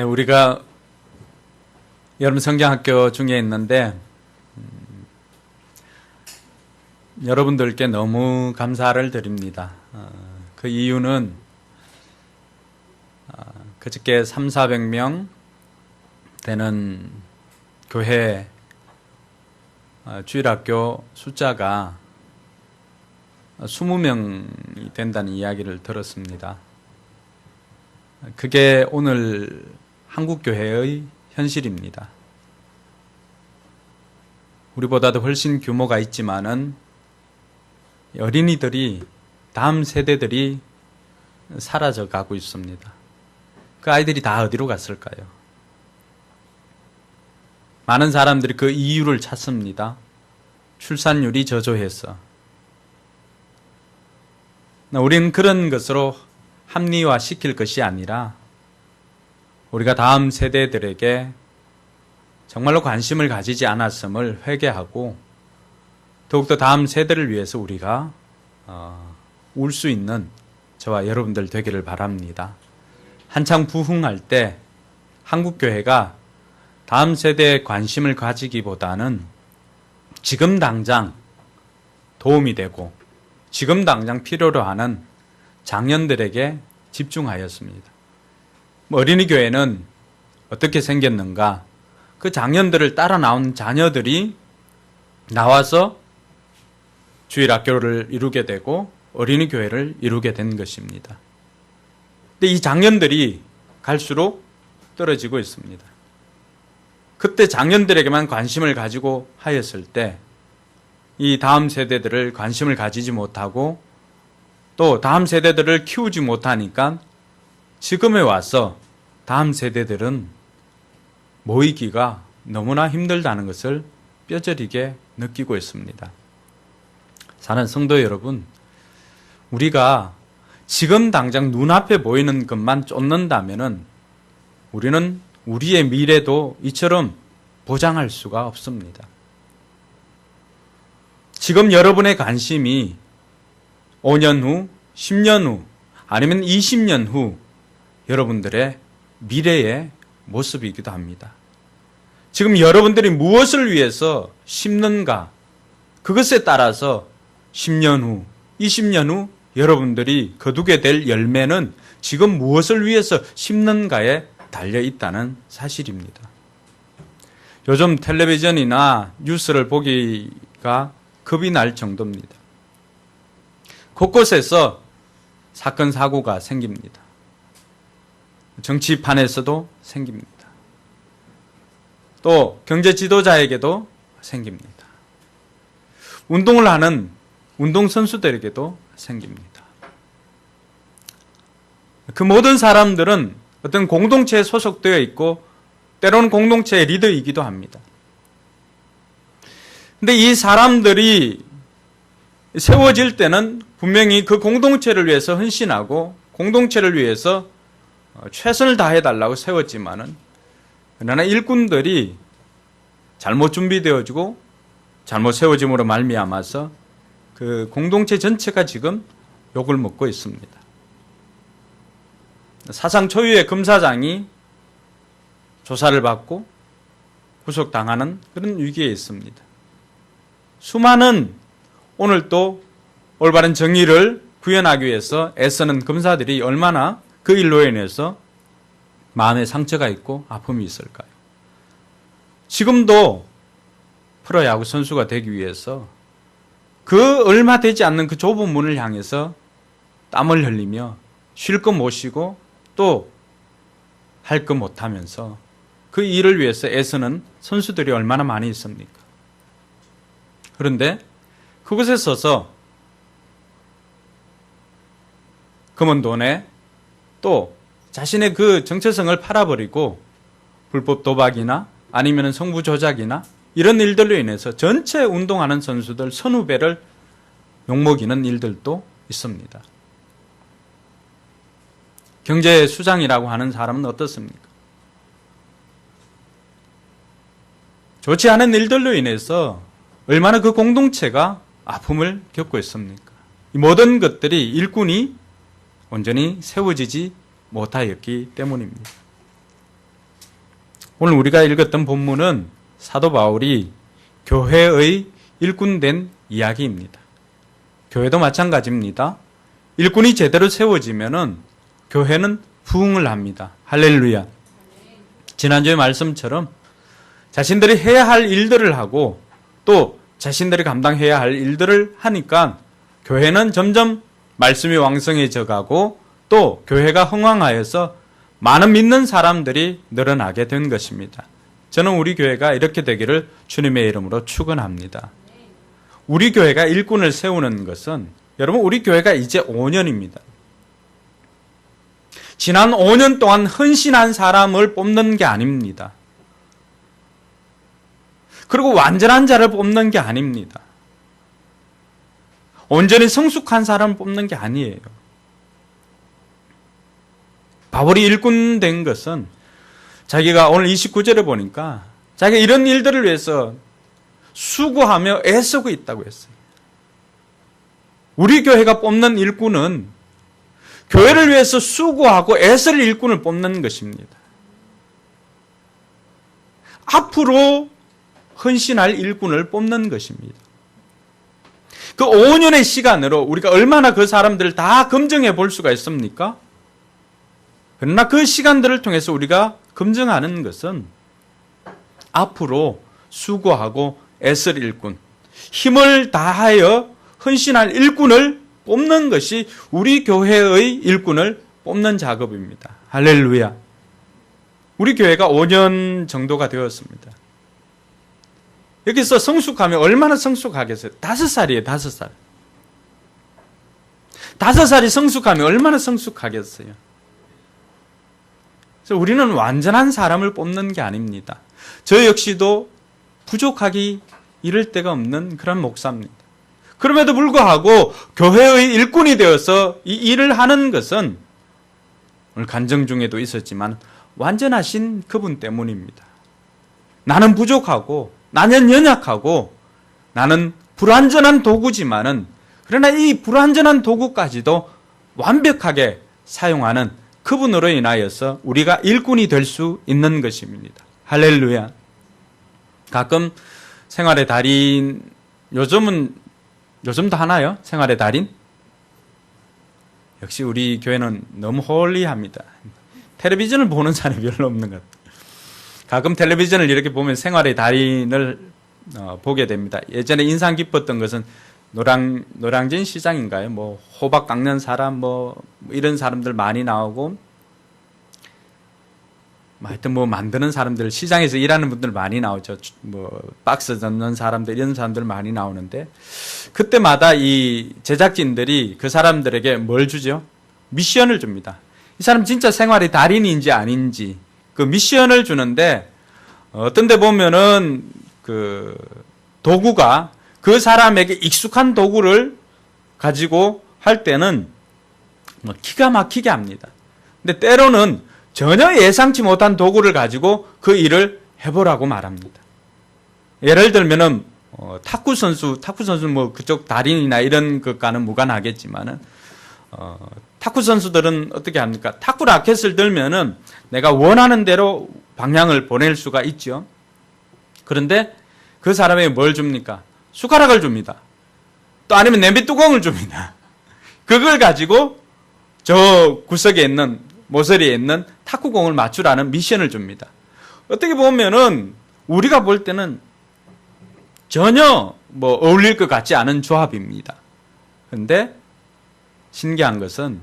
우리가 여름 성경학교 중에 있는데 여러분들께 너무 감사를 드립니다. 그 이유는 그저께 300~400명 되는 교회 주일학교 숫자가 20명이 된다는 이야기를 들었습니다. 그게 오늘 한국교회의 현실입니다. 우리보다도 훨씬 규모가 있지만은 어린이들이, 다음 세대들이 사라져 가고 있습니다. 그 아이들이 다 어디로 갔을까요? 많은 사람들이 그 이유를 찾습니다. 출산율이 저조해서. 우리는 그런 것으로 합리화시킬 것이 아니라 우리가 다음 세대들에게 정말로 관심을 가지지 않았음을 회개하고 더욱더 다음 세대를 위해서 우리가 울 수 있는 저와 여러분들 되기를 바랍니다. 한창 부흥할 때 한국교회가 다음 세대에 관심을 가지기보다는 지금 당장 도움이 되고 지금 당장 필요로 하는 장년들에게 집중하였습니다. 어린이 교회는 어떻게 생겼는가? 그 장년들을 따라 나온 자녀들이 나와서 주일학교를 이루게 되고 어린이 교회를 이루게 된 것입니다. 근데 이 장년들이 갈수록 떨어지고 있습니다. 그때 장년들에게만 관심을 가지고 하였을 때 이 다음 세대들을 관심을 가지지 못하고 또 다음 세대들을 키우지 못하니까 지금에 와서 다음 세대들은 모이기가 너무나 힘들다는 것을 뼈저리게 느끼고 있습니다. 사랑하는 성도 여러분, 우리가 지금 당장 눈앞에 보이는 것만 쫓는다면은 우리는 우리의 미래도 이처럼 보장할 수가 없습니다. 지금 여러분의 관심이 5년 후, 10년 후, 아니면 20년 후 여러분들의 미래의 모습이기도 합니다. 지금 여러분들이 무엇을 위해서 심는가, 그것에 따라서 10년 후, 20년 후 여러분들이 거두게 될 열매는 지금 무엇을 위해서 심는가에 달려 있다는 사실입니다. 요즘 텔레비전이나 뉴스를 보기가 겁이 날 정도입니다. 곳곳에서 사건, 사고가 생깁니다. 정치판에서도 생깁니다. 또 경제 지도자에게도 생깁니다. 운동을 하는 운동선수들에게도 생깁니다. 그 모든 사람들은 어떤 공동체에 소속되어 있고 때로는 공동체의 리더이기도 합니다. 근데 이 사람들이 세워질 때는 분명히 그 공동체를 위해서 헌신하고 공동체를 위해서 최선을 다해달라고 세웠지만은 그러나 일꾼들이 잘못 준비되어지고 잘못 세워짐으로 말미암아서 그 공동체 전체가 지금 욕을 먹고 있습니다. 사상 초유의 검사장이 조사를 받고 구속당하는 그런 위기에 있습니다. 수많은 오늘 또 올바른 정의를 구현하기 위해서 애쓰는 검사들이 얼마나 그 일로 인해서 마음에 상처가 있고 아픔이 있을까요? 지금도 프로야구 선수가 되기 위해서 그 얼마 되지 않는 그 좁은 문을 향해서 땀을 흘리며 쉴 거 못 쉬고 또 할 거 못하면서 그 일을 위해서 애쓰는 선수들이 얼마나 많이 있습니까? 그런데 그곳에 서서 검은 돈에 또 자신의 그 정체성을 팔아버리고 불법 도박이나 아니면 성부 조작이나 이런 일들로 인해서 전체 운동하는 선수들 서너 배를 욕먹이는 일들도 있습니다. 경제수장이라고 하는 사람은 어떻습니까? 좋지 않은 일들로 인해서 얼마나 그 공동체가 아픔을 겪고 있습니까? 이 모든 것들이 일꾼이 온전히 세워지지 못하였기 때문입니다. 오늘 우리가 읽었던 본문은 사도 바울이 교회의 일꾼된 이야기입니다. 교회도 마찬가지입니다. 일꾼이 제대로 세워지면은 교회는 부흥을 합니다. 할렐루야. 지난주의 말씀처럼 자신들이 해야 할 일들을 하고 또 자신들이 감당해야 할 일들을 하니까 교회는 점점 말씀이 왕성해져 가고 또 교회가 흥왕하여서 많은 믿는 사람들이 늘어나게 된 것입니다. 저는 우리 교회가 이렇게 되기를 주님의 이름으로 축원합니다. 우리 교회가 일꾼을 세우는 것은 여러분 우리 교회가 이제 5년입니다. 지난 5년 동안 헌신한 사람을 뽑는 게 아닙니다. 그리고 완전한 자를 뽑는 게 아닙니다. 온전히 성숙한 사람을 뽑는 게 아니에요. 바울이 일꾼 된 것은 자기가 오늘 29절에 보니까 자기가 이런 일들을 위해서 수고하며 애쓰고 있다고 했어요. 우리 교회가 뽑는 일꾼은 교회를 위해서 수고하고 애쓸 일꾼을 뽑는 것입니다. 앞으로 헌신할 일꾼을 뽑는 것입니다. 그 5년의 시간으로 우리가 얼마나 그 사람들을 다 검증해 볼 수가 있습니까? 그러나 그 시간들을 통해서 우리가 검증하는 것은 앞으로 수고하고 애쓸 일꾼, 힘을 다하여 헌신할 일꾼을 뽑는 것이 우리 교회의 일꾼을 뽑는 작업입니다. 할렐루야. 우리 교회가 5년 정도가 되었습니다. 여기서 성숙하면 얼마나 성숙하겠어요? 5살이에요, 5살. 5살이 성숙하면 얼마나 성숙하겠어요? 그래서 우리는 완전한 사람을 뽑는 게 아닙니다. 저 역시도 부족하기 이를 데가 없는 그런 목사입니다. 그럼에도 불구하고 교회의 일꾼이 되어서 이 일을 하는 것은 오늘 간증 중에도 있었지만 완전하신 그분 때문입니다. 나는 부족하고 나는 연약하고 나는 불완전한 도구지만은 그러나 이 불완전한 도구까지도 완벽하게 사용하는 그분으로 인하여서 우리가 일꾼이 될 수 있는 것입니다. 할렐루야. 가끔 생활의 달인, 요즘도 하나요? 생활의 달인? 역시 우리 교회는 너무 홀리합니다. 텔레비전을 보는 사람이 별로 없는 것 같아요. 가끔 텔레비전을 이렇게 보면 생활의 달인을 보게 됩니다. 예전에 인상 깊었던 것은 노량진 시장인가요? 뭐 호박 깎는 사람 뭐 이런 사람들 많이 나오고 하여튼 뭐 만드는 사람들, 시장에서 일하는 분들 많이 나오죠. 뭐 박스 젓는 사람들, 이런 사람들 많이 나오는데 그때마다 이 제작진들이 그 사람들에게 뭘 주죠? 미션을 줍니다. 이 사람 진짜 생활의 달인인지 아닌지 그 미션을 주는데 어떤 데 보면은 그 도구가 그 사람에게 익숙한 도구를 가지고 할 때는 뭐 기가 막히게 합니다. 근데 때로는 전혀 예상치 못한 도구를 가지고 그 일을 해보라고 말합니다. 예를 들면은 탁구 선수 뭐 그쪽 달인이나 이런 것과는 무관하겠지만은 탁구 선수들은 어떻게 합니까? 탁구 라켓을 들면은 내가 원하는 대로 방향을 보낼 수가 있죠. 그런데 그 사람에게 뭘 줍니까? 숟가락을 줍니다. 또 아니면 냄비 뚜껑을 줍니다. 그걸 가지고 저 구석에 있는 모서리에 있는 탁구공을 맞추라는 미션을 줍니다. 어떻게 보면은 우리가 볼 때는 전혀 뭐 어울릴 것 같지 않은 조합입니다. 그런데 신기한 것은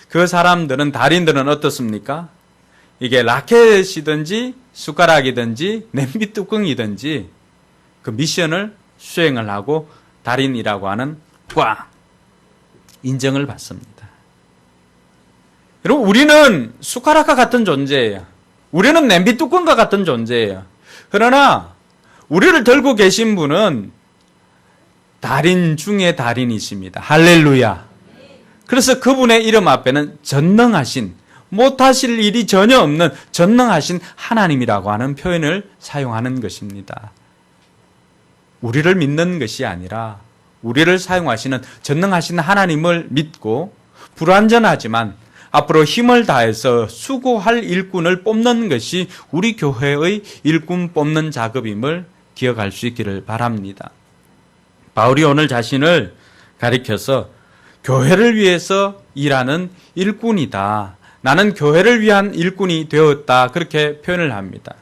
그 사람들은 달인들은 어떻습니까? 이게 라켓이든지 숟가락이든지 냄비 뚜껑이든지 그 미션을 수행을 하고 달인이라고 하는 꽉 인정을 받습니다. 여러분, 우리는 숟가락과 같은 존재예요. 우리는 냄비 뚜껑과 같은 존재예요. 그러나 우리를 들고 계신 분은 달인 중에 달인이십니다. 할렐루야. 그래서 그분의 이름 앞에는 전능하신, 못하실 일이 전혀 없는 전능하신 하나님이라고 하는 표현을 사용하는 것입니다. 우리를 믿는 것이 아니라 우리를 사용하시는 전능하신 하나님을 믿고 불완전하지만 앞으로 힘을 다해서 수고할 일꾼을 뽑는 것이 우리 교회의 일꾼 뽑는 작업임을 기억할 수 있기를 바랍니다. 바울이 오늘 자신을 가리켜서 교회를 위해서 일하는 일꾼이다. 나는 교회를 위한 일꾼이 되었다. 그렇게 표현을 합니다.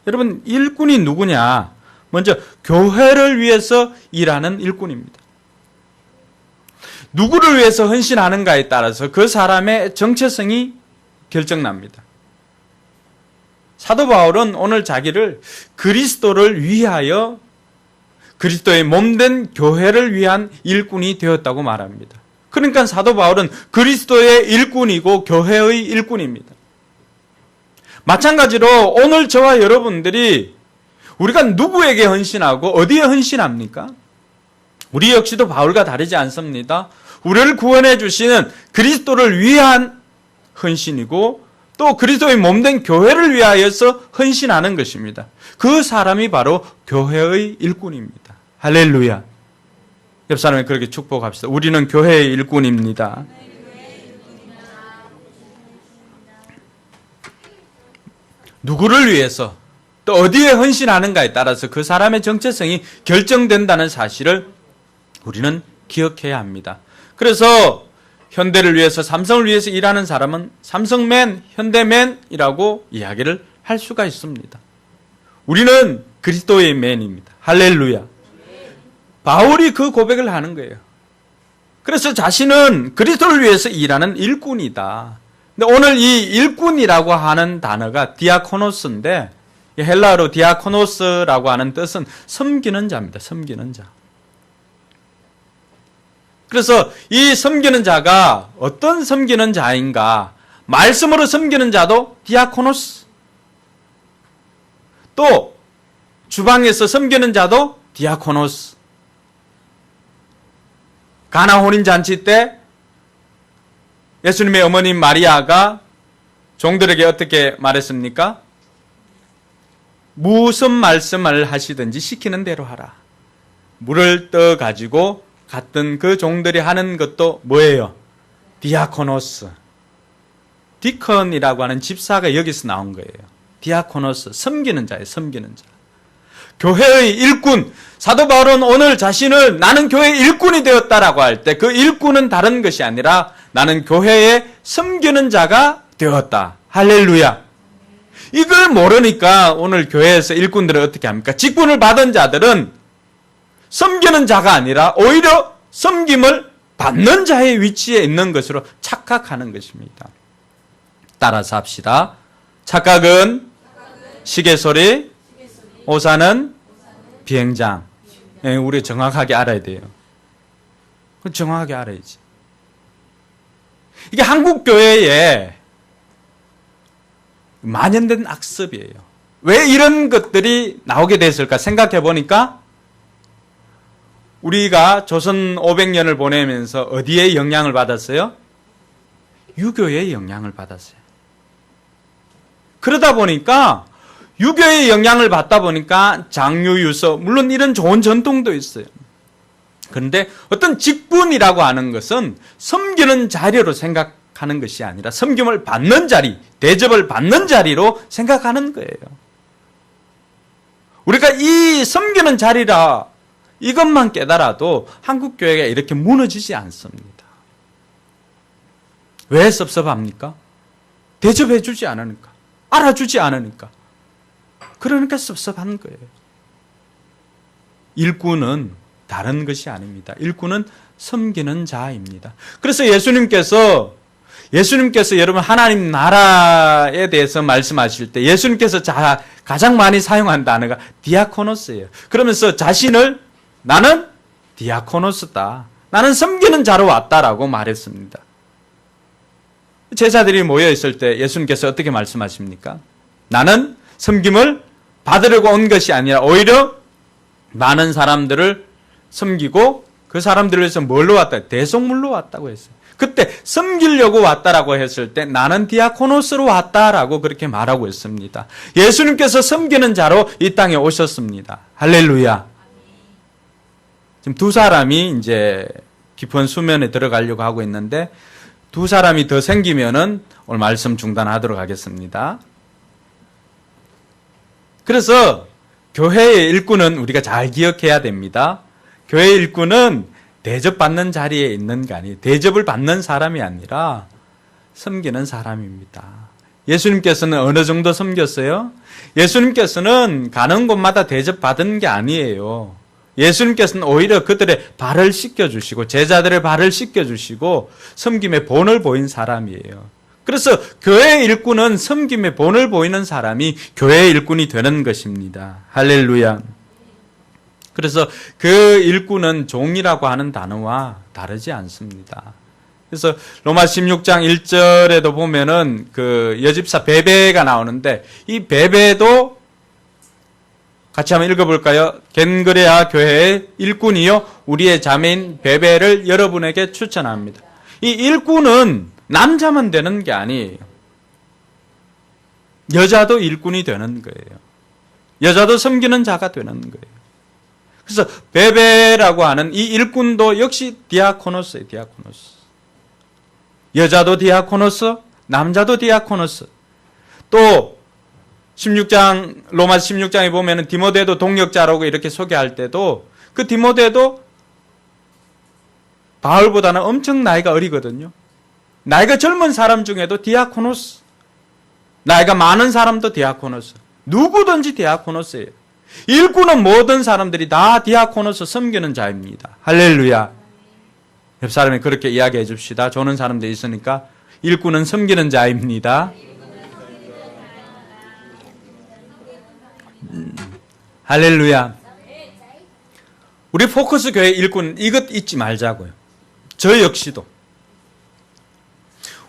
여러분, 일꾼이 누구냐? 먼저 교회를 위해서 일하는 일꾼입니다. 누구를 위해서 헌신하는가에 따라서 그 사람의 정체성이 결정납니다. 사도 바울은 오늘 자기를 그리스도를 위하여 그리스도의 몸된 교회를 위한 일꾼이 되었다고 말합니다. 그러니까 사도 바울은 그리스도의 일꾼이고 교회의 일꾼입니다. 마찬가지로 오늘 저와 여러분들이 우리가 누구에게 헌신하고 어디에 헌신합니까? 우리 역시도 바울과 다르지 않습니다. 우리를 구원해 주시는 그리스도를 위한 헌신이고 또 그리스도의 몸된 교회를 위하여서 헌신하는 것입니다. 그 사람이 바로 교회의 일꾼입니다. 할렐루야. 옆 사람이 그렇게 축복합시다. 우리는 교회의 일꾼입니다. 누구를 위해서 또 어디에 헌신하는가에 따라서 그 사람의 정체성이 결정된다는 사실을 우리는 기억해야 합니다. 그래서 현대를 위해서, 삼성을 위해서 일하는 사람은 삼성맨, 현대맨이라고 이야기를 할 수가 있습니다. 우리는 그리스도의 맨입니다. 할렐루야. 바울이 그 고백을 하는 거예요. 그래서 자신은 그리스도를 위해서 일하는 일꾼이다. 근데 오늘 이 일꾼이라고 하는 단어가 디아코노스인데 헬라어로 디아코노스라고 하는 뜻은 섬기는 자입니다. 섬기는 자. 그래서 이 섬기는 자가 어떤 섬기는 자인가? 말씀으로 섬기는 자도 디아코노스. 또 주방에서 섬기는 자도 디아코노스. 가나 혼인잔치 때 예수님의 어머님 마리아가 종들에게 어떻게 말했습니까? 무슨 말씀을 하시든지 시키는 대로 하라. 물을 떠가지고 갔던 그 종들이 하는 것도 뭐예요? 디아코노스. 디컨이라고 하는 집사가 여기서 나온 거예요. 디아코노스, 섬기는 자예요. 섬기는 자. 교회의 일꾼. 사도 바울은 오늘 자신을 나는 교회의 일꾼이 되었다라고 할 때 그 일꾼은 다른 것이 아니라 나는 교회의 섬기는 자가 되었다. 할렐루야. 이걸 모르니까 오늘 교회에서 일꾼들은 어떻게 합니까? 직분을 받은 자들은 섬기는 자가 아니라 오히려 섬김을 받는 자의 위치에 있는 것으로 착각하는 것입니다. 따라서 합시다. 착각은 시계소리, 오산은 비행장. 우리 정확하게 알아야 돼요. 정확하게 알아야지. 이게 한국 교회에 만연된 악습이에요. 왜 이런 것들이 나오게 됐을까 생각해 보니까 우리가 조선 500년을 보내면서 어디에 영향을 받았어요? 유교의 영향을 받았어요. 그러다 보니까 유교의 영향을 받다 보니까 장유유서 물론 이런 좋은 전통도 있어요. 그런데 어떤 직분이라고 하는 것은 섬기는 자리로 생각하는 것이 아니라 섬김을 받는 자리, 대접을 받는 자리로 생각하는 거예요. 우리가 이 섬기는 자리라 이것만 깨달아도 한국 교회가 이렇게 무너지지 않습니다. 왜 섭섭합니까? 대접해 주지 않으니까, 알아주지 않으니까. 그러니까 섭섭한 거예요. 일꾼은 다른 것이 아닙니다. 일꾼은 섬기는 자입니다. 그래서 예수님께서 여러분 하나님 나라에 대해서 말씀하실 때 예수님께서 가장 많이 사용한 단어가 디아코노스예요. 그러면서 자신을 나는 디아코노스다. 나는 섬기는 자로 왔다라고 말했습니다. 제자들이 모여 있을 때 예수님께서 어떻게 말씀하십니까? 나는 섬김을 받으려고 온 것이 아니라 오히려 많은 사람들을 섬기고 그 사람들을 위해서 뭘로 왔다? 대속물로 왔다고 했어요. 그때 섬기려고 왔다라고 했을 때 나는 디아코노스로 왔다라고 그렇게 말하고 있습니다. 예수님께서 섬기는 자로 이 땅에 오셨습니다. 할렐루야. 지금 두 사람이 이제 깊은 수면에 들어가려고 하고 있는데 두 사람이 더 생기면은 오늘 말씀 중단하도록 하겠습니다. 그래서 교회의 일꾼은 우리가 잘 기억해야 됩니다. 교회의 일꾼은 대접받는 자리에 있는 게 아니에요. 대접을 받는 사람이 아니라 섬기는 사람입니다. 예수님께서는 어느 정도 섬겼어요? 예수님께서는 가는 곳마다 대접받은 게 아니에요. 예수님께서는 오히려 그들의 발을 씻겨주시고 제자들의 발을 씻겨주시고 섬김의 본을 보인 사람이에요. 그래서 교회의 일꾼은 섬김의 본을 보이는 사람이 교회의 일꾼이 되는 것입니다. 할렐루야. 그래서 그 일꾼은 종이라고 하는 단어와 다르지 않습니다. 그래서 로마 16장 1절에도 보면은 그 여집사 베베가 나오는데 이 베베도 같이 한번 읽어볼까요? 겐그레아 교회의 일꾼이요 우리의 자매인 베베를 여러분에게 추천합니다. 이 일꾼은 남자만 되는 게 아니에요. 여자도 일꾼이 되는 거예요. 여자도 섬기는 자가 되는 거예요. 그래서 베베라고 하는 이 일꾼도 역시 디아코노스예요. 디아코노스. 여자도 디아코노스, 남자도 디아코노스. 또 16장 로마 16장에 보면은 디모데도 동역자라고 이렇게 소개할 때도 그 디모데도 바울보다는 엄청 나이가 어리거든요. 나이가 젊은 사람 중에도 디아코노스, 나이가 많은 사람도 디아코노스, 누구든지 디아코노스예요. 일꾼은 모든 사람들이 다 디아코노스 섬기는 자입니다. 할렐루야. 옆 사람이 그렇게 이야기해 줍시다. 조는 사람도 있으니까 일꾼은 섬기는 자입니다. 할렐루야. 우리 포커스 교회 일꾼 이것 잊지 말자고요. 저 역시도.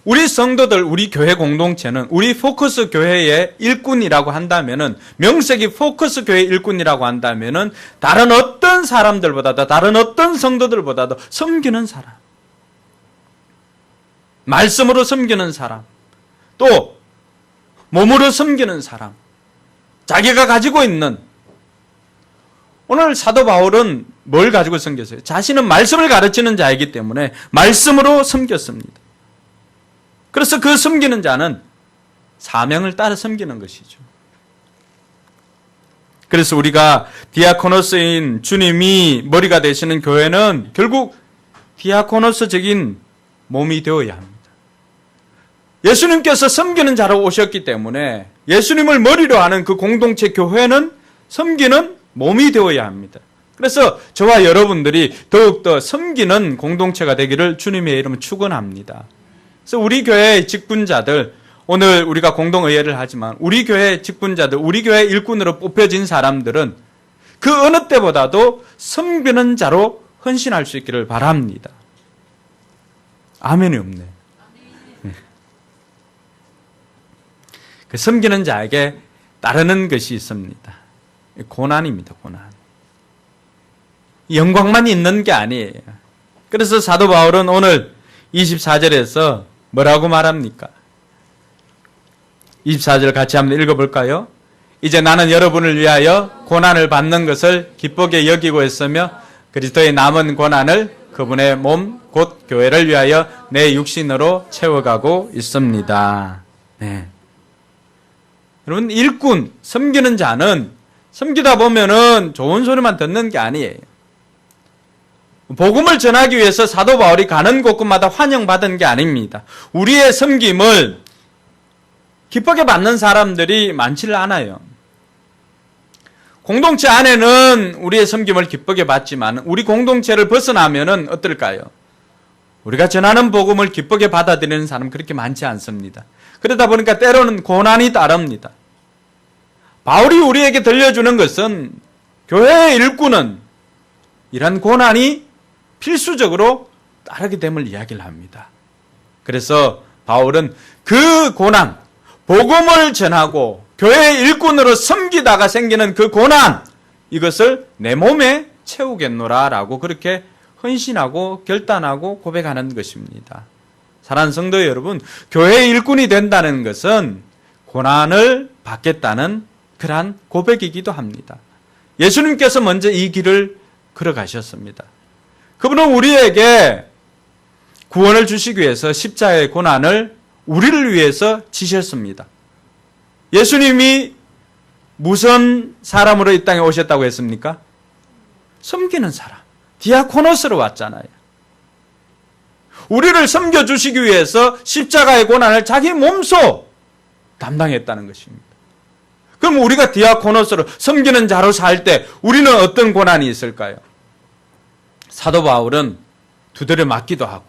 우리 성도들, 우리 교회 공동체는 우리 포커스 교회의 일꾼이라고 한다면은, 명색이 포커스 교회 일꾼이라고 한다면은, 다른 어떤 사람들보다도, 다른 어떤 성도들보다도 섬기는 사람, 말씀으로 섬기는 사람, 또 몸으로 섬기는 사람, 자기가 가지고 있는, 오늘 사도 바울은 뭘 가지고 섬겼어요? 자신은 말씀을 가르치는 자이기 때문에 말씀으로 섬겼습니다. 그래서 그 섬기는 자는 사명을 따라 섬기는 것이죠. 그래서 우리가 디아코노스인 주님이 머리가 되시는 교회는 결국 디아코노스적인 몸이 되어야 합니다. 예수님께서 섬기는 자로 오셨기 때문에 예수님을 머리로 하는 그 공동체 교회는 섬기는 몸이 되어야 합니다. 그래서 저와 여러분들이 더욱더 섬기는 공동체가 되기를 주님의 이름으로 축원합니다. 그래서 우리 교회의 직분자들, 오늘 우리가 공동의회를 하지만 우리 교회의 직분자들, 우리 교회 일꾼으로 뽑혀진 사람들은 그 어느 때보다도 섬기는 자로 헌신할 수 있기를 바랍니다. 아멘이 없네. 그 섬기는 자에게 따르는 것이 있습니다. 고난입니다. 고난. 영광만 있는 게 아니에요. 그래서 사도 바울은 오늘 24절에서 뭐라고 말합니까? 24절 같이 한번 읽어볼까요? 이제 나는 여러분을 위하여 고난을 받는 것을 기쁘게 여기고 있으며 그리스도의 남은 고난을 그분의 몸 곧 교회를 위하여 내 육신으로 채워가고 있습니다. 네. 여러분, 일꾼, 섬기는 자는 섬기다 보면은 좋은 소리만 듣는 게 아니에요. 복음을 전하기 위해서 사도 바울이 가는 곳곳마다 환영받은 게 아닙니다. 우리의 섬김을 기쁘게 받는 사람들이 많지를 않아요. 공동체 안에는 우리의 섬김을 기쁘게 받지만 우리 공동체를 벗어나면은 어떨까요? 우리가 전하는 복음을 기쁘게 받아들이는 사람 그렇게 많지 않습니다. 그러다 보니까 때로는 고난이 따릅니다. 바울이 우리에게 들려주는 것은 교회의 일꾼은 이런 고난이 필수적으로 따르게 됨을 이야기를 합니다. 그래서 바울은 그 고난, 복음을 전하고 교회의 일꾼으로 섬기다가 생기는 그 고난, 이것을 내 몸에 채우겠노라라고 그렇게 헌신하고 결단하고 고백하는 것입니다. 사랑하는 성도 여러분, 교회의 일꾼이 된다는 것은 고난을 받겠다는 그러한 고백이기도 합니다. 예수님께서 먼저 이 길을 걸어가셨습니다. 그분은 우리에게 구원을 주시기 위해서 십자가의 고난을 우리를 위해서 지셨습니다. 예수님이 무슨 사람으로 이 땅에 오셨다고 했습니까? 섬기는 사람. 디아코노스로 왔잖아요. 우리를 섬겨주시기 위해서 십자가의 고난을 자기 몸소 담당했다는 것입니다. 그럼 우리가 디아코노스로 섬기는 자로 살 때 우리는 어떤 고난이 있을까요? 사도 바울은 두드려 맞기도 하고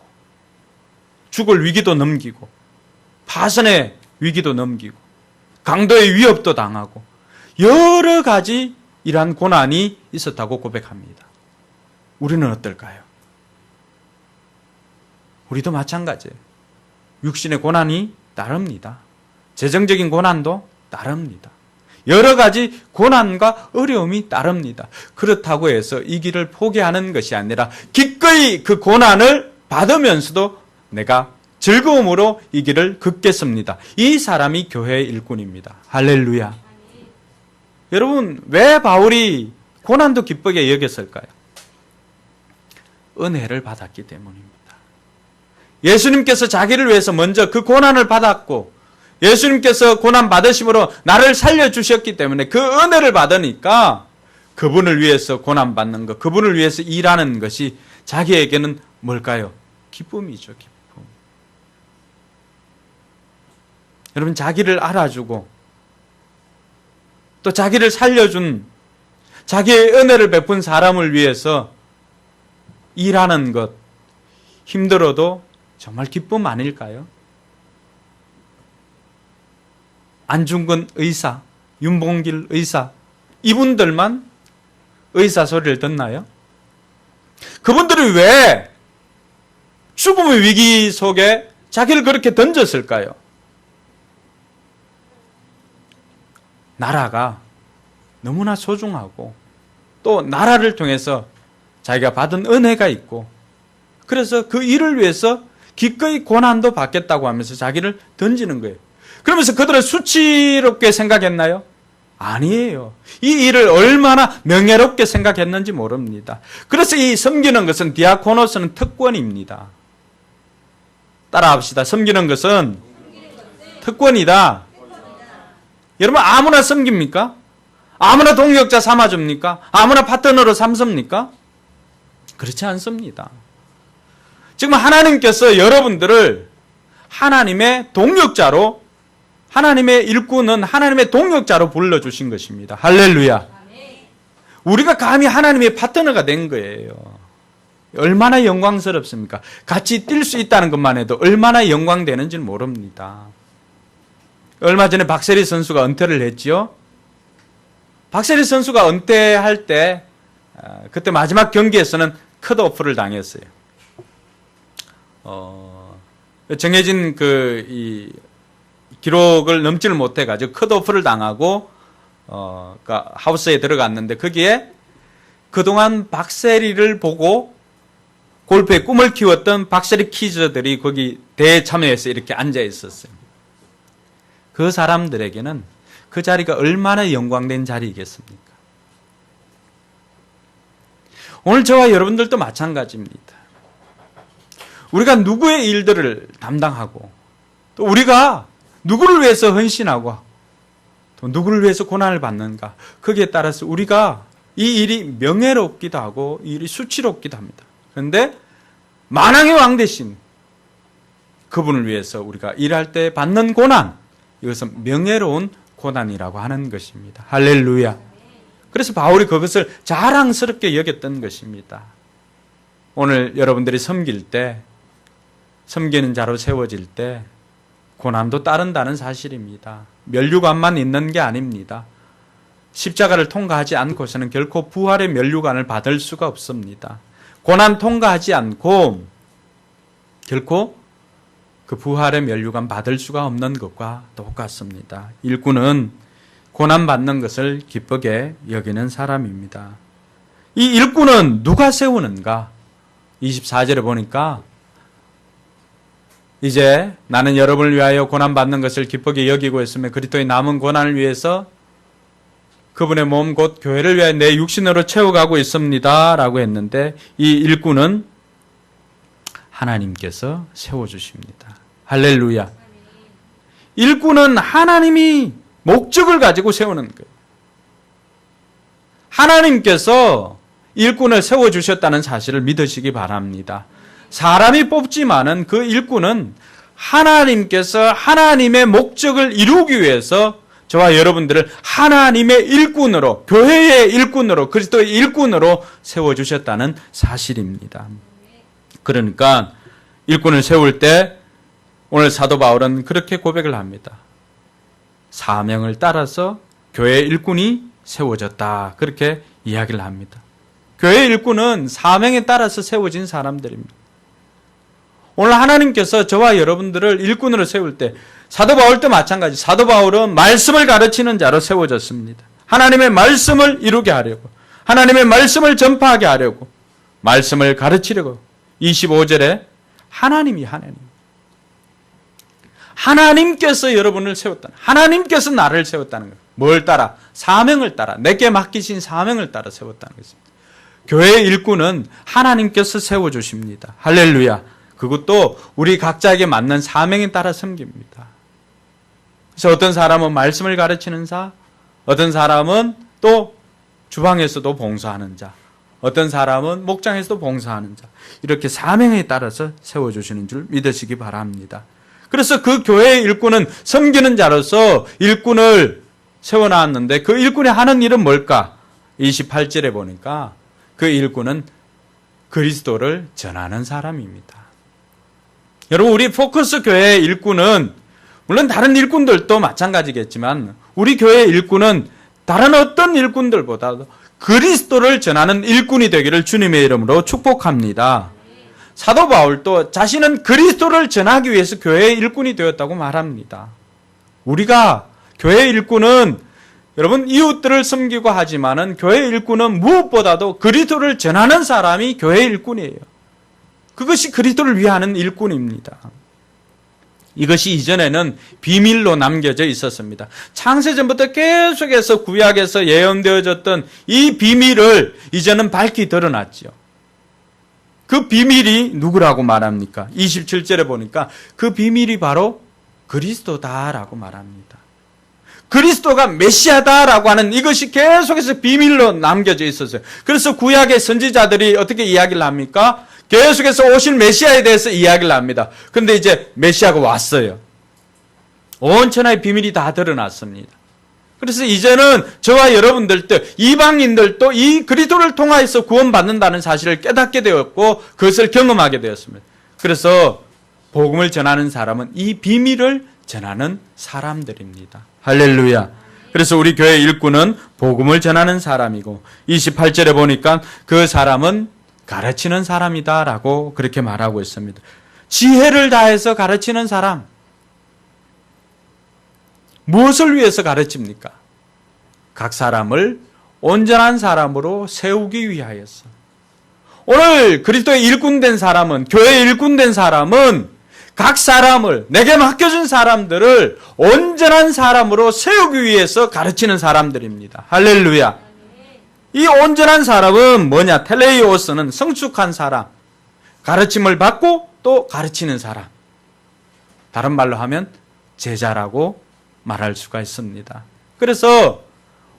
죽을 위기도 넘기고 파선의 위기도 넘기고 강도의 위협도 당하고 여러 가지 이러한 고난이 있었다고 고백합니다. 우리는 어떨까요? 우리도 마찬가지예요. 육신의 고난이 따릅니다. 재정적인 고난도 따릅니다. 여러 가지 고난과 어려움이 따릅니다. 그렇다고 해서 이 길을 포기하는 것이 아니라 기꺼이 그 고난을 받으면서도 내가 즐거움으로 이 길을 긋겠습니다. 이 사람이 교회의 일꾼입니다. 할렐루야. 여러분, 왜 바울이 고난도 기쁘게 여겼을까요? 은혜를 받았기 때문입니다. 예수님께서 자기를 위해서 먼저 그 고난을 받았고 예수님께서 고난 받으심으로 나를 살려주셨기 때문에 그 은혜를 받으니까 그분을 위해서 고난 받는 것, 그분을 위해서 일하는 것이 자기에게는 뭘까요? 기쁨이죠, 기쁨. 여러분, 자기를 알아주고 또 자기를 살려준 자기의 은혜를 베푼 사람을 위해서 일하는 것, 힘들어도 정말 기쁨 아닐까요? 안중근 의사, 윤봉길 의사, 이분들만 의사 소리를 듣나요? 그분들이 왜 죽음의 위기 속에 자기를 그렇게 던졌을까요? 나라가 너무나 소중하고 또 나라를 통해서 자기가 받은 은혜가 있고 그래서 그 일을 위해서 기꺼이 고난도 받겠다고 하면서 자기를 던지는 거예요. 그러면서 그들은 수치롭게 생각했나요? 아니에요. 이 일을 얼마나 명예롭게 생각했는지 모릅니다. 그래서 이 섬기는 것은 디아코노스는 특권입니다. 따라합시다. 섬기는 것은 특권이다. 여러분, 아무나 섬깁니까? 아무나 동역자 삼아줍니까? 아무나 파트너로 삼습니까? 그렇지 않습니다. 지금 하나님께서 여러분들을 하나님의 동역자로, 하나님의 일꾼은 하나님의 동역자로 불러주신 것입니다. 할렐루야. 우리가 감히 하나님의 파트너가 된 거예요. 얼마나 영광스럽습니까? 같이 뛸 수 있다는 것만 해도 얼마나 영광되는지는 모릅니다. 얼마 전에 박세리 선수가 은퇴를 했지요. 박세리 선수가 은퇴할 때 그때 마지막 경기에서는 컷오프를 당했어요. 정해진 이 기록을 넘지를 못해가지고 컷오프를 당하고 그러니까 하우스에 들어갔는데 거기에 그동안 박세리를 보고 골프의 꿈을 키웠던 박세리 키즈들이 거기 대회 참여해서 이렇게 앉아 있었어요. 그 사람들에게는 그 자리가 얼마나 영광된 자리이겠습니까? 오늘 저와 여러분들도 마찬가지입니다. 우리가 누구의 일들을 담당하고 또 우리가 누구를 위해서 헌신하고 또 누구를 위해서 고난을 받는가, 거기에 따라서 우리가 이 일이 명예롭기도 하고 이 일이 수치롭기도 합니다. 그런데 만왕의 왕 대신 그분을 위해서 우리가 일할 때 받는 고난, 이것은 명예로운 고난이라고 하는 것입니다. 할렐루야. 그래서 바울이 그것을 자랑스럽게 여겼던 것입니다. 오늘 여러분들이 섬길 때, 섬기는 자로 세워질 때 고난도 따른다는 사실입니다. 면류관만 있는 게 아닙니다. 십자가를 통과하지 않고서는 결코 부활의 면류관을 받을 수가 없습니다. 고난 통과하지 않고 결코 그 부활의 면류관 받을 수가 없는 것과 똑같습니다. 일꾼은 고난받는 것을 기쁘게 여기는 사람입니다. 이 일꾼은 누가 세우는가? 24절에 보니까 이제 나는 여러분을 위하여 고난받는 것을 기쁘게 여기고 있으며 그리스도의 남은 고난을 위해서 그분의 몸 곧 교회를 위하여 내 육신으로 채워가고 있습니다 라고 했는데 이 일꾼은 하나님께서 세워주십니다. 할렐루야. 일꾼은 하나님이 목적을 가지고 세우는 거예요. 하나님께서 일꾼을 세워주셨다는 사실을 믿으시기 바랍니다. 사람이 뽑지만은 그 일꾼은 하나님께서 하나님의 목적을 이루기 위해서 저와 여러분들을 하나님의 일꾼으로, 교회의 일꾼으로, 그리스도의 일꾼으로 세워주셨다는 사실입니다. 그러니까 일꾼을 세울 때 오늘 사도 바울은 그렇게 고백을 합니다. 사명을 따라서 교회의 일꾼이 세워졌다. 그렇게 이야기를 합니다. 교회의 일꾼은 사명에 따라서 세워진 사람들입니다. 오늘 하나님께서 저와 여러분들을 일꾼으로 세울 때 사도 바울도 마찬가지. 사도 바울은 말씀을 가르치는 자로 세워졌습니다. 하나님의 말씀을 이루게 하려고, 하나님의 말씀을 전파하게 하려고, 말씀을 가르치려고. 25절에 하나님께서 여러분을 세웠다. 하나님께서 나를 세웠다는 거예요. 뭘 따라? 사명을 따라. 내게 맡기신 사명을 따라 세웠다는 것입니다. 교회의 일꾼은 하나님께서 세워주십니다. 할렐루야. 그것도 우리 각자에게 맞는 사명에 따라 섬깁니다. 그래서 어떤 사람은 말씀을 가르치는 자, 어떤 사람은 또 주방에서도 봉사하는 자, 어떤 사람은 목장에서도 봉사하는 자, 이렇게 사명에 따라서 세워주시는 줄 믿으시기 바랍니다. 그래서 그 교회의 일꾼은 섬기는 자로서 일꾼을 세워놨는데 그 일꾼이 하는 일은 뭘까? 28절에 보니까 그 일꾼은 그리스도를 전하는 사람입니다. 여러분, 우리 포커스 교회의 일꾼은 물론 다른 일꾼들도 마찬가지겠지만 우리 교회의 일꾼은 다른 어떤 일꾼들보다도 그리스도를 전하는 일꾼이 되기를 주님의 이름으로 축복합니다. 사도 바울도 자신은 그리스도를 전하기 위해서 교회의 일꾼이 되었다고 말합니다. 우리가 교회의 일꾼은 여러분 이웃들을 섬기고 하지만은 교회의 일꾼은 무엇보다도 그리스도를 전하는 사람이 교회의 일꾼이에요. 그것이 그리스도를 위하는 일꾼입니다. 이것이 이전에는 비밀로 남겨져 있었습니다. 창세전부터 계속해서 구약에서 예언되어졌던 이 비밀을 이제는 밝히 드러났죠. 그 비밀이 누구라고 말합니까? 27절에 보니까 그 비밀이 바로 그리스도다라고 말합니다. 그리스도가 메시아다라고 하는 이것이 계속해서 비밀로 남겨져 있었어요. 그래서 구약의 선지자들이 어떻게 이야기를 합니까? 계속해서 오실 메시아에 대해서 이야기를 합니다. 그런데 이제 메시아가 왔어요. 온 천하의 비밀이 다 드러났습니다. 그래서 이제는 저와 여러분들도 이방인들도 이 그리스도를 통하여서 구원받는다는 사실을 깨닫게 되었고 그것을 경험하게 되었습니다. 그래서 복음을 전하는 사람은 이 비밀을 전하는 사람들입니다. 할렐루야. 그래서 우리 교회 일꾼은 복음을 전하는 사람이고 28절에 보니까 그 사람은 가르치는 사람이다라고 그렇게 말하고 있습니다. 지혜를 다해서 가르치는 사람. 무엇을 위해서 가르칩니까? 각 사람을 온전한 사람으로 세우기 위하여서. 오늘 그리스도의 일꾼된 사람은, 교회의 일꾼된 사람은 각 사람을, 내게 맡겨준 사람들을 온전한 사람으로 세우기 위해서 가르치는 사람들입니다. 할렐루야. 이 온전한 사람은 뭐냐? 텔레이오스는 성숙한 사람, 가르침을 받고 또 가르치는 사람. 다른 말로 하면 제자라고 말할 수가 있습니다. 그래서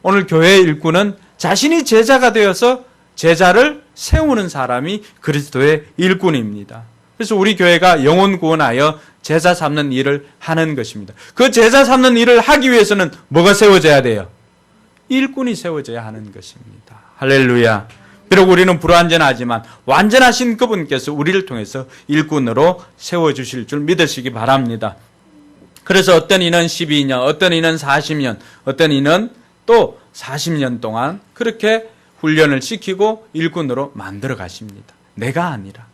오늘 교회의 일꾼은 자신이 제자가 되어서 제자를 세우는 사람이 그리스도의 일꾼입니다. 그래서 우리 교회가 영혼 구원하여 제자 삼는 일을 하는 것입니다. 그 제자 삼는 일을 하기 위해서는 뭐가 세워져야 돼요? 일꾼이 세워져야 하는 것입니다. 할렐루야. 비록 우리는 불완전하지만 완전하신 그분께서 우리를 통해서 일꾼으로 세워주실 줄 믿으시기 바랍니다. 그래서 어떤 이는 12년, 어떤 이는 40년, 어떤 이는 또 40년 동안 그렇게 훈련을 시키고 일꾼으로 만들어 가십니다. 내가 아니라.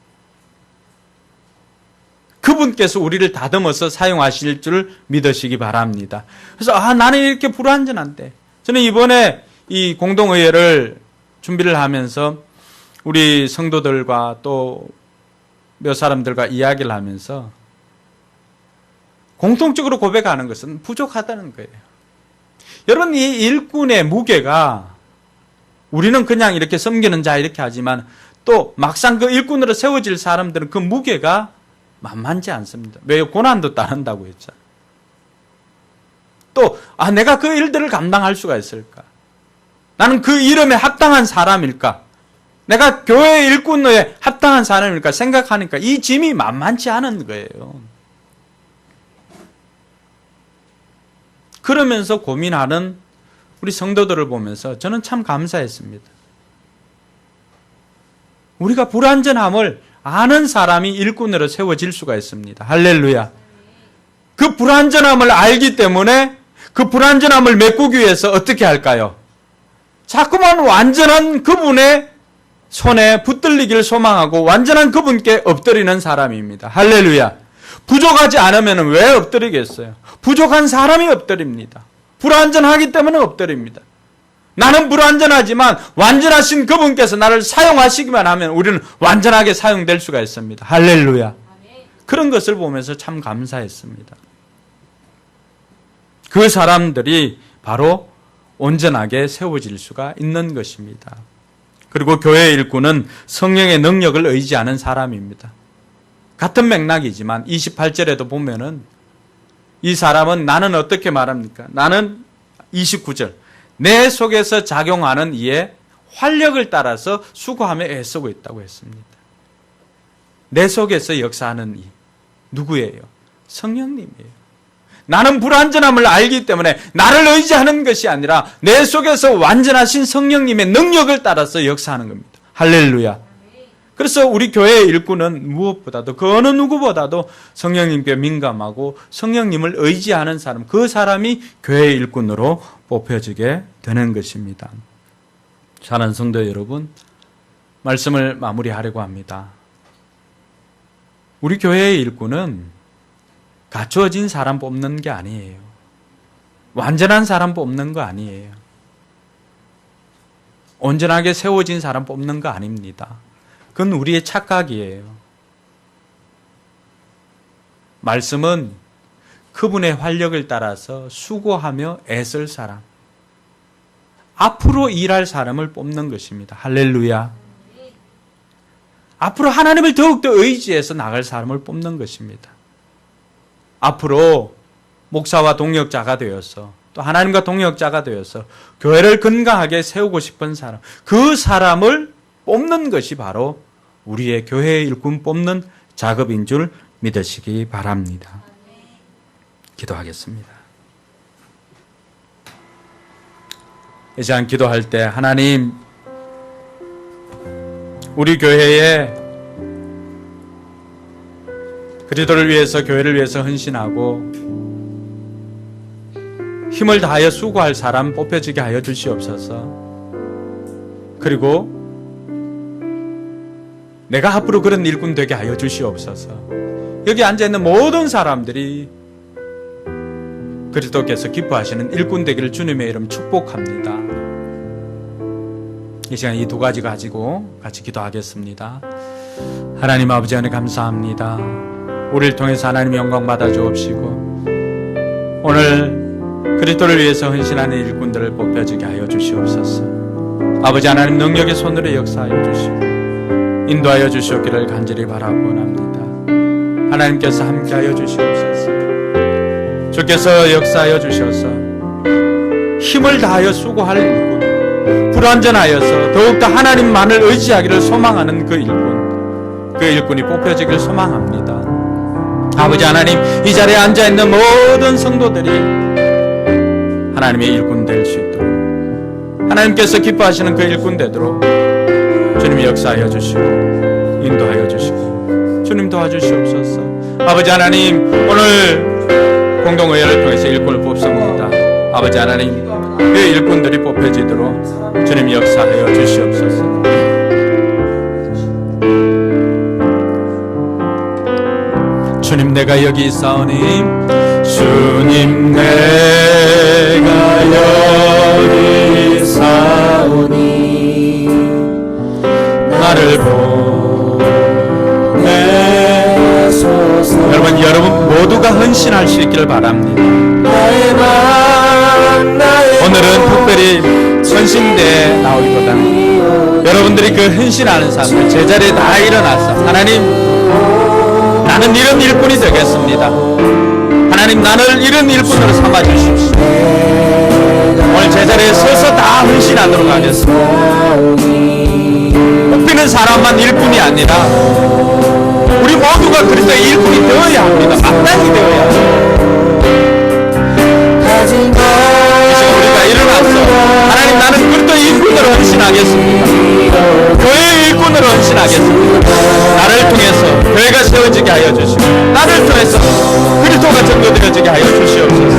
그분께서 우리를 다듬어서 사용하실 줄 믿으시기 바랍니다. 그래서 나는 이렇게 불완전한데. 저는 이번에 이 공동의회를 준비를 하면서 우리 성도들과 또 몇 사람들과 이야기를 하면서 공통적으로 고백하는 것은 부족하다는 거예요. 여러분, 이 일꾼의 무게가 우리는 그냥 이렇게 섬기는 자 이렇게 하지만 또 막상 그 일꾼으로 세워질 사람들은 그 무게가 만만치 않습니다. 왜? 고난도 따른다고 했잖아요. 또 내가 그 일들을 감당할 수가 있을까? 나는 그 이름에 합당한 사람일까? 내가 교회 일꾼에 합당한 사람일까 생각하니까 이 짐이 만만치 않은 거예요. 그러면서 고민하는 우리 성도들을 보면서 저는 참 감사했습니다. 우리가 불완전함을 아는 사람이 일꾼으로 세워질 수가 있습니다. 할렐루야. 그 불완전함을 알기 때문에 그 불완전함을 메꾸기 위해서 어떻게 할까요? 자꾸만 완전한 그분의 손에 붙들리기를 소망하고 완전한 그분께 엎드리는 사람입니다. 할렐루야. 부족하지 않으면 왜 엎드리겠어요? 부족한 사람이 엎드립니다. 불완전하기 때문에 엎드립니다. 나는 불완전하지만 완전하신 그분께서 나를 사용하시기만 하면 우리는 완전하게 사용될 수가 있습니다. 할렐루야. 그런 것을 보면서 참 감사했습니다. 그 사람들이 바로 온전하게 세워질 수가 있는 것입니다. 그리고 교회의 일꾼은 성령의 능력을 의지하는 사람입니다. 같은 맥락이지만 28절에도 보면은 이 사람은 나는 어떻게 말합니까? 나는 29절 내 속에서 작용하는 이의 활력을 따라서 수고하며 애쓰고 있다고 했습니다. 내 속에서 역사하는 이 누구예요? 성령님이에요. 나는 불완전함을 알기 때문에 나를 의지하는 것이 아니라 내 속에서 완전하신 성령님의 능력을 따라서 역사하는 겁니다. 할렐루야. 그래서 우리 교회의 일꾼은 무엇보다도 그 어느 누구보다도 성령님께 민감하고 성령님을 의지하는 사람, 그 사람이 교회의 일꾼으로 뽑혀지게 되는 것입니다. 사랑하는 성도 여러분, 말씀을 마무리하려고 합니다. 우리 교회의 일꾼은 갖추어진 사람 뽑는 게 아니에요. 완전한 사람 뽑는 거 아니에요. 온전하게 세워진 사람 뽑는 거 아닙니다. 그건 우리의 착각이에요. 말씀은 그분의 활력을 따라서 수고하며 애쓸 사람, 앞으로 일할 사람을 뽑는 것입니다. 할렐루야. 앞으로 하나님을 더욱더 의지해서 나갈 사람을 뽑는 것입니다. 앞으로 목사와 동역자가 되어서 또 하나님과 동역자가 되어서 교회를 건강하게 세우고 싶은 사람, 그 사람을 뽑는 것이 바로 우리의 교회의 일꾼 뽑는 작업인 줄 믿으시기 바랍니다. 기도하겠습니다. 이 시간 기도할 때 하나님, 우리 교회에 그리스도를 위해서 교회를 위해서 헌신하고 힘을 다하여 수고할 사람 뽑혀지게 하여 주시옵소서. 그리고 내가 앞으로 그런 일꾼 되게 하여 주시옵소서. 여기 앉아있는 모든 사람들이 그리스도께서 기뻐하시는 일꾼 되기를 주님의 이름 축복합니다. 이 시간 이 두 가지 가지고 같이 기도하겠습니다. 하나님 아버지 하나님 감사합니다. 우리를 통해서 하나님 영광 받아 주옵시고 오늘 그리스도를 위해서 헌신하는 일꾼들을 뽑혀지게 하여 주시옵소서. 아버지 하나님 능력의 손으로 역사하여 주시고 인도하여 주시옵기를 간절히 바라고합니다. 하나님께서 함께하여 주시옵소서. 주께서 역사하여 주셔서 힘을 다하여 수고할 일꾼, 불완전하여서 더욱더 하나님만을 의지하기를 소망하는 그 일꾼이 뽑혀지기를 소망합니다. 아버지 하나님, 이 자리에 앉아있는 모든 성도들이 하나님의 일꾼 될 수 있도록, 하나님께서 기뻐하시는 그 일꾼 되도록 주님이 역사하여 주시고 인도하여 주시고 주님 도와주시옵소서. 아버지 하나님, 오늘 공동의회를 통해서 일꾼을 뽑습니다. 아버지 하나님, 그 일꾼들이 뽑혀지도록 주님 역사하여 주시옵소서. 주님, 내가 여기 있사오니, 주님 내가 여기 있사오니 나를 보내소서. 여러분 모두가 헌신할 수 있기를 바랍니다. 오늘은 특별히 헌신대에 나오기보다는 여러분들이 그 헌신하는 삶을 제자리에 다 일어나서 하나님 나는 이런 일꾼이 되겠습니다. 하나님 나를 이런 일꾼으로 삼아 주십시오. 오늘 제자리에 서서 다 헌신하도록 하겠습니다. 뽑히는 사람만 일꾼이 아니라 우리 모두가 그리스도의 일꾼이 되어야 합니다. 마땅히 되어야 합니다. 이제 우리가 일어나서 하나님 나는 그리스도의 일꾼으로 헌신하겠습니다. 교회의 일꾼으로 헌신하겠습니다. 나를 통해서 교회가 세워지게 하여 주시고 나를 통해서 그리스도가 전도되어지게 하여 주시옵소서.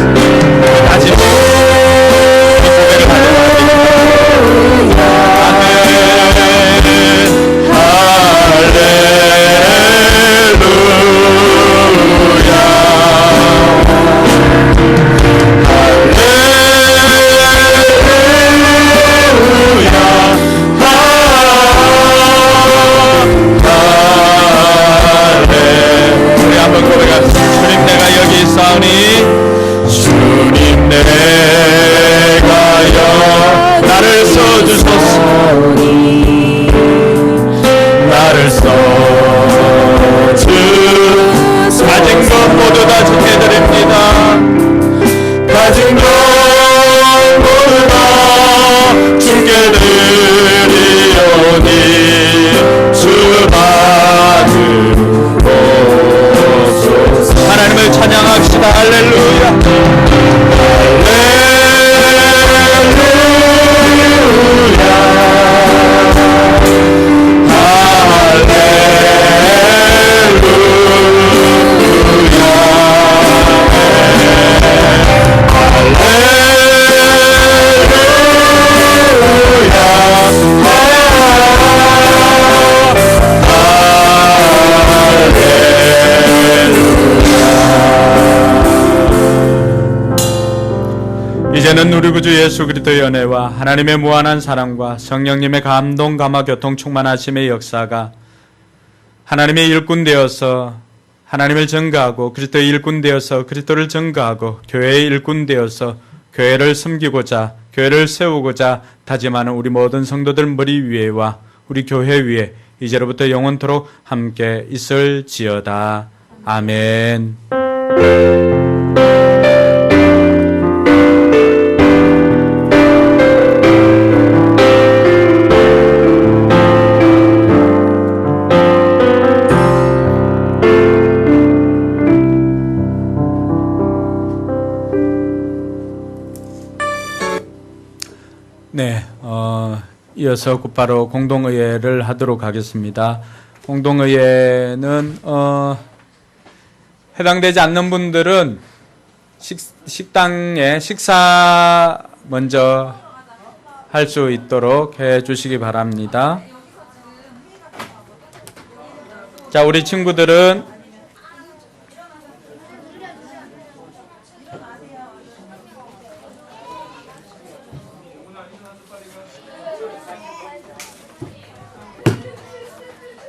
다시 고백을 하도록 하겠습니다. 주님 내가요 나를 써주소서니 나를 써주 가진 것 모두 다 주께 드립니다. 가진 것 모두 다 주께 드리오니 주 받으옵소서. 하나님을 찬양합시다. 할렐루야. 이제는 우리 구주 예수 그리스도의 은혜와 하나님의 무한한 사랑과 성령님의 감동 감화 교통 충만하심의 역사가 하나님의 일꾼 되어서 하나님을 전가하고 그리스도의 일꾼 되어서 그리스도를 전가하고 교회의 일꾼 되어서 교회를 섬기고자 교회를 세우고자 다짐하는 우리 모든 성도들 머리 위에와 우리 교회 위에 이제로부터 영원토록 함께 있을지어다. 아멘. 네, 이어서 곧바로 공동의회를 하도록 하겠습니다. 공동의회는 해당되지 않는 분들은 식당에 식사 먼저 할 수 있도록 해 주시기 바랍니다. 자, 우리 친구들은